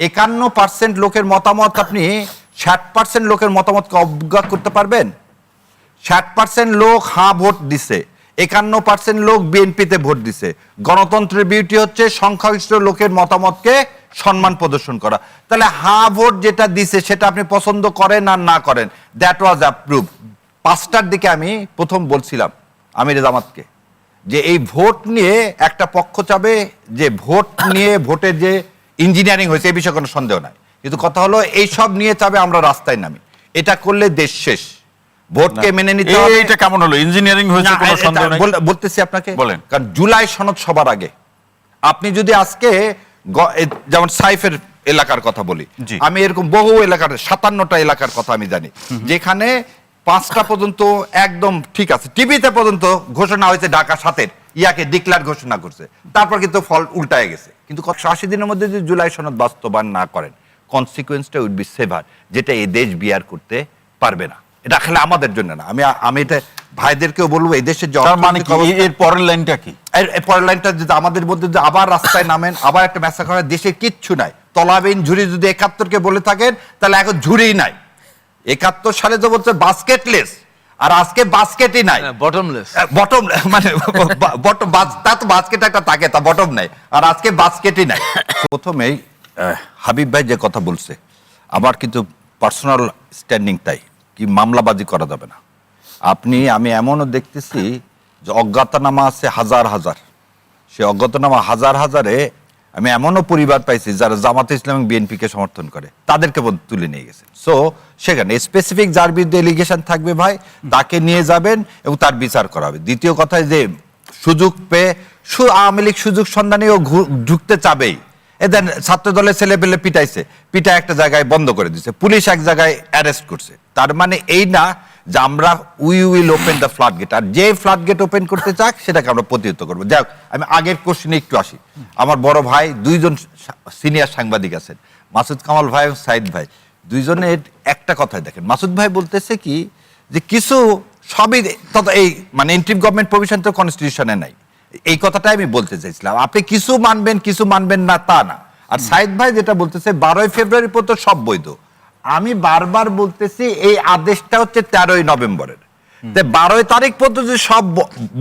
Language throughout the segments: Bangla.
51% লোকের মতামত আপনি 60% লোকের মতামতকে অবজ্ঞা করতে পারবেন? 60% লোক হ্যাঁ ভোট দিছে, 51% লোক বিএনপিতে ভোট দিছে। গণতন্ত্রের বিউটি হচ্ছে সংখ্যাগরিষ্ঠ লোকের মতামতকে সম্মান প্রদর্শন করা। তাহলে হ্যাঁ ভোট যেটা দিছে সেটা আপনি পছন্দ করেন আর না করেন, দ্যাট ওয়াজ অ্যাপ্রুভ। 5টার দিকে আমি প্রথম বলছিলাম আমির জামাতকে যে এই ভোট নিয়ে একটা পক্ষ চাবে যে ভোট নিয়ে ভোটের যে ইঞ্জিনিয়ারিং হয়েছে এই বিষয়ে কোনো সন্দেহ নাই, কিন্তু কথা হলো এই সব নিয়ে চাবে আমরা রাস্তায় নামি। এটা করলে দেশ শেষ। ভোটকে মেনে নিতে হবে। এটা কেমন হলো? ইঞ্জিনিয়ারিং হয়েছে কোনো সন্দেহ নাই। বলতেছি আপনাকে, বলেন। কারণ জুলাই সনদ সবার আগে। আপনি যদি আজকে যেমন সাইফের এলাকার কথা বলি, আমি এরকম বহু এলাকার 57টা এলাকার কথা আমি জানি যেখানে 5টা পর্যন্ত একদম ঠিক আছে, টিভিতে পর্যন্ত ঘোষণা হয়েছে ঢাকা 7-এর ইয়াকে ডিক্লার ঘোষণা করছে, তারপর কিন্তু ফল উল্টায় গেছে। কিন্তু 180 দিনের মধ্যে যদি জুলাই সনদ বাস্তবায়ন না করেন, কনসিকুয়েন্সটা উইড বি সেভার, যেটা এই দেশ বিয়ার করতে পারবে না। এটা খেলে আমাদের জন্য না, আমি এটা ভাইদেরকেও বলবো এই দেশের যে মানে এর পরের লাইনটা কি, এর পরের লাইনটা যদি আমাদের মধ্যে যদি আবার রাস্তায় নামেন, আবার একটা ম্যাসাকার হয়, দেশে কিচ্ছু নাই। তলাবিহীন ঝুড়ি যদি 71-কে বলে থাকেন তাহলে এখন ঝুড়িই নাই। 71 সালে তো বলছে বাস্কেটলেস, আর আজকে বাস্কেটই নাই, বটমলেস। বটম মানে বটম তা তো বাস্কেট একটা থাকে, তা বটম নাই, আর আজকে বাস্কেটই নাই। প্রথমেই হাবিব ভাই যে কথা বলছে, আমার কিন্তু পার্সোনাল স্ট্যান্ডিং তাই কি মামলাবাজি করা যাবে না। আমি এমনও দেখতেছি যে অজ্ঞাতনামা আছে হাজার হাজার, সে অজ্ঞাতনামা হাজার হাজারে আমি এমনও পরিবার পাইছি যারা জামাতে ইসলাম এবং বিএনপিকে সমর্থন করে, তাদেরকে তুলে নিয়ে গেছে। সো সেখানে স্পেসিফিক যার বিরুদ্ধে এলিগেশন থাকবে ভাই, তাকে নিয়ে যাবেন এবং তার বিচার করা হবে। দ্বিতীয় কথা যে সুযোগ পেয়ে আওয়ামী লীগ সুযোগ সন্ধানেও ঢুকতে চাবেই। এদের ছাত্র দলের ছেলে পেলে পিটা একটা জায়গায় বন্ধ করে দিচ্ছে, পুলিশ এক জায়গায় অ্যারেস্ট করছে। তার মানে এই না যে আমরা will open the floodgate, আর যে ফ্লাড গেট ওপেন করতে চাক সেটাকে আমরা প্রতিহত করবো। যাই হোক, আমি আগের কোশ্চেনে একটু আসি। আমার বড় ভাই 2জন সিনিয়র সাংবাদিক আছেন, মাসুদ কামাল ভাই এবং সাইদ ভাই, 2জনের একটা কথাই দেখেন। মাসুদ ভাই বলতেছে কি যে কিছু সবই এই মানে ইন্টারিম গভর্নমেন্ট প্রভিশন তো কনস্টিটিউশনে নাই, এই কথাটাই আমি বলতে চাইছিলাম। আপনি কিছু মানবেন না তা না। আর সাইদ ভাই যেটা বলতেছে 12ই ফেব্রুয়ারি পর্যন্ত সব বৈধ। আমি বারবার বলতেছি এই আদেশটা হচ্ছে 13ই নভেম্বরের, 12 তারিখ পর্যন্ত যদি সব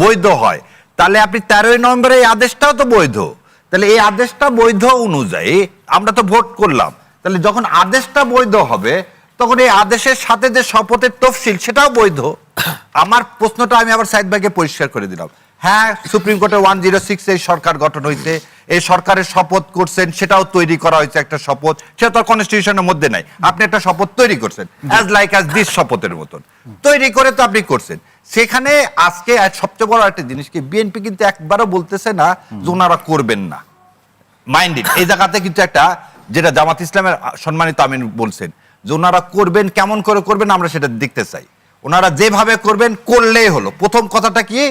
বৈধ হয় তাহলে আপনি 13ই নভেম্বরে এই আদেশটাও তো বৈধ। তাহলে এই আদেশটা বৈধ অনুযায়ী আমরা তো ভোট করলাম, তাহলে যখন আদেশটা বৈধ হবে তখন এই আদেশের সাথে যে শপথের তফসিল সেটাও বৈধ। আমার প্রশ্নটা আমি আবার সাইদ ভাইকে পরিষ্কার করে দিলাম। হ্যাঁ, সুপ্রিম কোর্টে 106 এই সরকার গঠন হয়েছে, এই সরকারের শপথ করছেন, সেটাও তৈরি করা হয়েছে একটা শপথ, সেটা তো কনস্টিটিউশনের মধ্যে নাই। আপনি একটা শপথ তৈরি করছেন অ্যাজ দিস শপথের মতন তৈরি করে তো আপনি করছেন। সেখানে আজকে সবচেয়ে বড় একটা জিনিস কি, বিএনপি কিন্তু একবারও বলতেছে না যে ওনারা করবেন না, মাইন্ডেড। এই জায়গাতে কিন্তু একটা যেটা জামাত ইসলামের সম্মানিত আমিন বলছেন যে ওনারা করবেন, কেমন করে করবেন আমরা সেটা দেখতে চাই। ওনারা যেভাবে করবেন করলেই হলো। প্রথম কথাটা কি,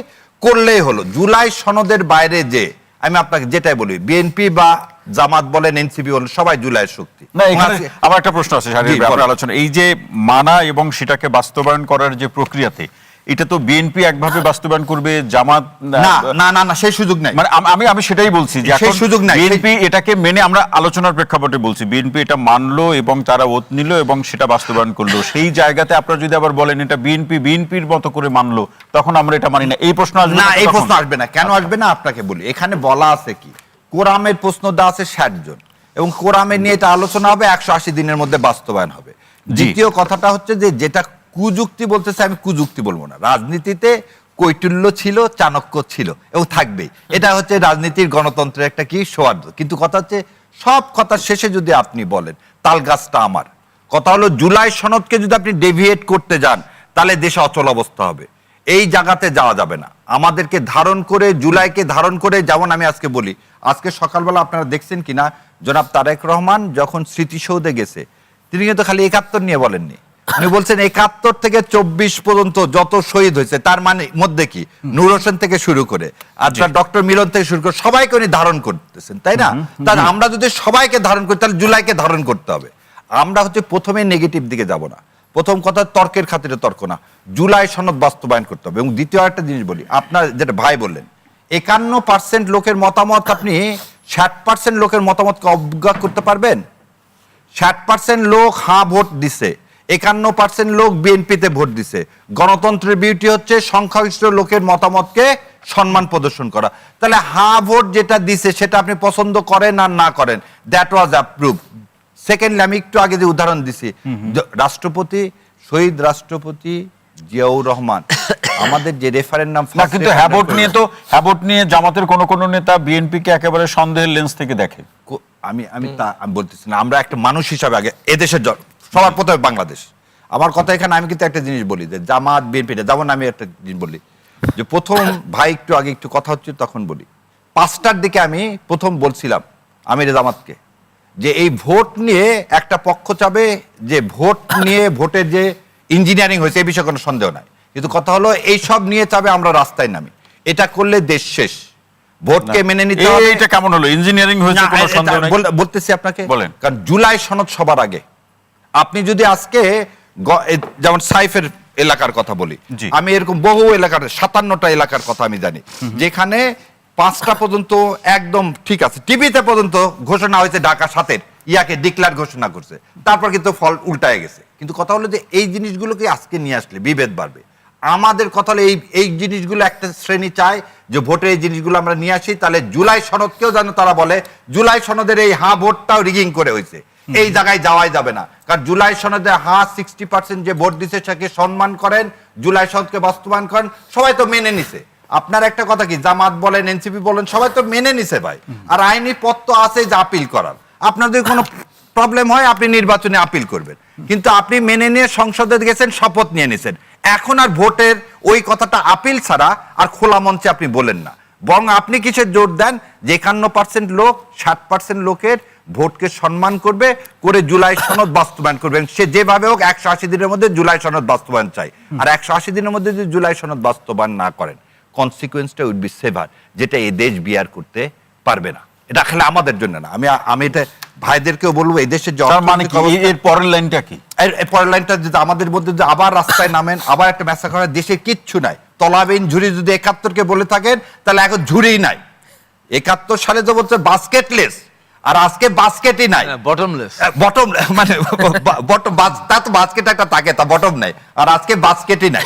করলেই হলো। জুলাই সনদের বাইরে যে আমি আপনাকে যেটাই বলি, বিএনপি বা জামাত বলেন, এনসিপি বলেন, সবাই জুলাইয়ের শক্তি। না, এখানে আমার একটা প্রশ্ন আছে আপনার আলোচনা, এই যে মানা এবং সেটাকে বাস্তবায়ন করার যে প্রক্রিয়াতে, এটা তো বিএনপি একভাবে বাস্তবায়ন করবে, জামাত না সেই সুযোগ নাই। মানে আমি সেটাই বলছি যে সেই সুযোগ নাই। বিএনপি এটাকে মেনে, আমরা আলোচনার প্রেক্ষাপটে বলছি, বিএনপি এটা মানলো এবং তারা ওত নিল এবং সেটা বাস্তবায়ন করলো। সেই জায়গাতে আপনারা যদি আবার বলেন এটা বিএনপির মতো করে মানলো, তখন আমরা এটা মানি না, এই প্রশ্ন আসবে না? এই প্রশ্ন আসবে না। কেন আসবে না আপনাকে বলি। এখানে বলা আছে কি, কোরামের প্রশ্ন দেওয়া আছে 60 জন, এবং কোরামে নিয়ে এটা আলোচনা হবে, 180 দিনের মধ্যে বাস্তবায়ন হবে। দ্বিতীয় কথাটা হচ্ছে যে যেটা কুযুক্তি বলতেছে, আমি কুযুক্তি বলবো না। রাজনীতিতে কৈটুল্য ছিল, চাণক্য ছিল এবং থাকবেই। এটা হচ্ছে রাজনীতির গণতন্ত্রের একটা কি সৌহার্দ্য। কিন্তু কথা হচ্ছে সব কথার শেষে যদি আপনি বলেন তাল গাছটা আমার, কথা হলো জুলাই সনদকে যদি আপনি ডেভিয়েট করতে যান তাহলে দেশে অচল অবস্থা হবে। এই জায়গাতে যাওয়া যাবে না। আমাদেরকে ধারণ করে, জুলাইকে ধারণ করে, যেমন আমি আজকে বলি, আজকে সকালবেলা আপনারা দেখছেন কিনা, জনাব তারেক রহমান যখন স্মৃতিসৌধে গেছে তিনি কিন্তু খালি 71 নিয়ে বলেননি, উনি বলছেন 71 থেকে 24 পর্যন্ত যত শহীদ হয়েছে তার মানে মধ্যে কি নূর হোসেন থেকে শুরু করে আর ডক্টর মিলন থেকে শুরু করে সবাইকে উনি ধারণ করতেছেন, তাই না? তাহলে আমরা যদি সবাইকে ধারণ করি তাহলে জুলাইকে ধারণ করতে হবে। আমরা হচ্ছে প্রথমে নেগেটিভ দিকে যাব না। প্রথম কথা তর্কের খাতিরে তর্ক না, জুলাই সনদ বাস্তবায়ন করতে হবে। এবং দ্বিতীয় একটা জিনিস বলি, আপনার যেটা ভাই বললেন 51% লোকের মতামত আপনি 60% লোকের মতামতকে অবজ্ঞা করতে পারবেন? 60% লোক হ্যাঁ ভোট দিছে, 51% লোক বিএনপিতে ভোট দিছে। গণতন্ত্রের বিউটি হচ্ছে সংখ্যাগরিষ্ঠ লোকের মতামতকে সম্মান প্রদর্শন করা। তাহলে হ্যাঁ ভোট যেটা দিছে সেটা আপনি পছন্দ করেন আর না করেন, দ্যাট ওয়াজ অ্যাপ্রুভ। সেকেন্ডলি, আমি একটু আগে যে উদাহরণ দিছি, রাষ্ট্রপতি, শহীদ রাষ্ট্রপতি জিয়াউর রহমান আমাদের যে রেফারেন্ডাম, না, কিন্তু হ্যাবোট নিয়ে জামাতের কোন নেতা বিএনপিকে একেবারে সন্দেহের লেন্স থেকে দেখে। আমি বলতেছি না, আমরা একটা মানুষ হিসাবে আগে এদেশের সবার প্রথমে বাংলাদেশ। আমার কথা এখানে, আমি কিন্তু একটা জিনিস বলি যে জামাত বিএনপিটা, যেমন আমি একটা জিনিস বলি যে প্রথম ভাই একটু আগে একটু কথা হচ্ছে তখন বলি 5টার দিকে আমি প্রথম বলছিলাম আমির জামাতকে যে এই ভোট নিয়ে একটা পক্ষ চাবে যে ভোট নিয়ে ভোটের যে ইঞ্জিনিয়ারিং হয়েছে এই বিষয়ে কোনো সন্দেহ নাই, কিন্তু কথা হলো এই সব নিয়ে চাবে আমরা রাস্তায় নামি, এটা করলে দেশ শেষ। ভোটকে মেনে নিতে হবে। এটা কেমন হলো? ইঞ্জিনিয়ারিং হয়েছে কোনো সন্দেহ নাই। বলতেছি আপনাকে, বলেন। কারণ জুলাই সনদ সবার আগে। আপনি যদি আজকে যেমন সাইফের এলাকার কথা বলি, জি। আমি এরকম বহু এলাকার 57টা এলাকার কথা আমি জানি, যেখানে 5টা পর্যন্ত একদম ঠিক আছে, টিভিতে পর্যন্ত ঘোষণা হয়েছে ঢাকা 7-এর ইয়াকে ডিক্লার ঘোষণা করছে, তারপর কিন্তু ফল উল্টায় গেছে। কিন্তু কথা হলো যে এই জিনিসগুলোকে আজকে নিয়ে আসলে বিভেদ বাড়বে। আমাদের কথা হলো এই জিনিসগুলো একটা শ্রেণী চায় যে ভোটের এই জিনিসগুলো আমরা নিয়ে আসি, তাহলে জুলাই সনদকেও যেন তারা বলে জুলাই সনদের এই হ্যাঁ ভোটটাও রিগিং করে হয়েছে, এই জায়গায় যাওয়াই যাবে না। কারণ জুলাই সনদে হ্যাঁ 60% যে ভোট দিছে সেটাকে সম্মান করেন, জুলাই সনদকে বাস্তবায়ন করেন, সবাই তো মেনে নিছে। আপনার একটা কথা কি, জামাত বলেন এনসিপি বলেন সবাই তো মেনে নিছে ভাই, আর আইনি পথ তো আছে যে আপিল করার। আপনার যদি কোনো প্রবলেম হয় আপনি নির্বাচনে আপিল করবেন, কিন্তু আপনি মেনে নিয়ে সংসদে গেছেন, শপথ নিয়ে নিছেন। এখন আর ভোটের ওই কথাটা আপিল ছাড়া আর খোলা মঞ্চে আপনি বলেন না, বরং আপনি কিসের জোর দেন যে 51% লোক 60% লোকের ভোটকে সম্মান করবে, করে জুলাই সনদ বাস্তবায়ন করবেন। সে যেভাবে হোক 180 দিনের মধ্যে জুলাই সনদ বাস্তবায়ন চাই, আর 180 দিনের মধ্যে যদি জুলাই সনদ বাস্তবায়ন না করেন কনসিকুয়েন্সটা উইল বি সেভার, যেটা এই দেশ বিয়ার করতে পারবে না। এটা খেলে আমাদের জন্য না, আমি এটা ভাইদেরকেও বলবো, এই দেশের যে মানে কি এর পরের লাইনটা কি? এর পরের লাইনটা যদি আমাদের মধ্যে যদি আবার রাস্তায় নামেন, আবার একটা ম্যাসাকার হয়, দেশে কিচ্ছু নাই, তলাবিহীন ঝুড়ি যদি 71-কে বলে থাকেন তাহলে এখন ঝুড়িই নাই। 71 সালে তো বলছে বাস্কেটলেস, আর আজকে বাস্কেটই নাই, বটমলেস। বটম মানে বটম, তা তো বাস্কেট একটা থাকে, তা বটম নাই, আর আজকে বাস্কেটই নাই।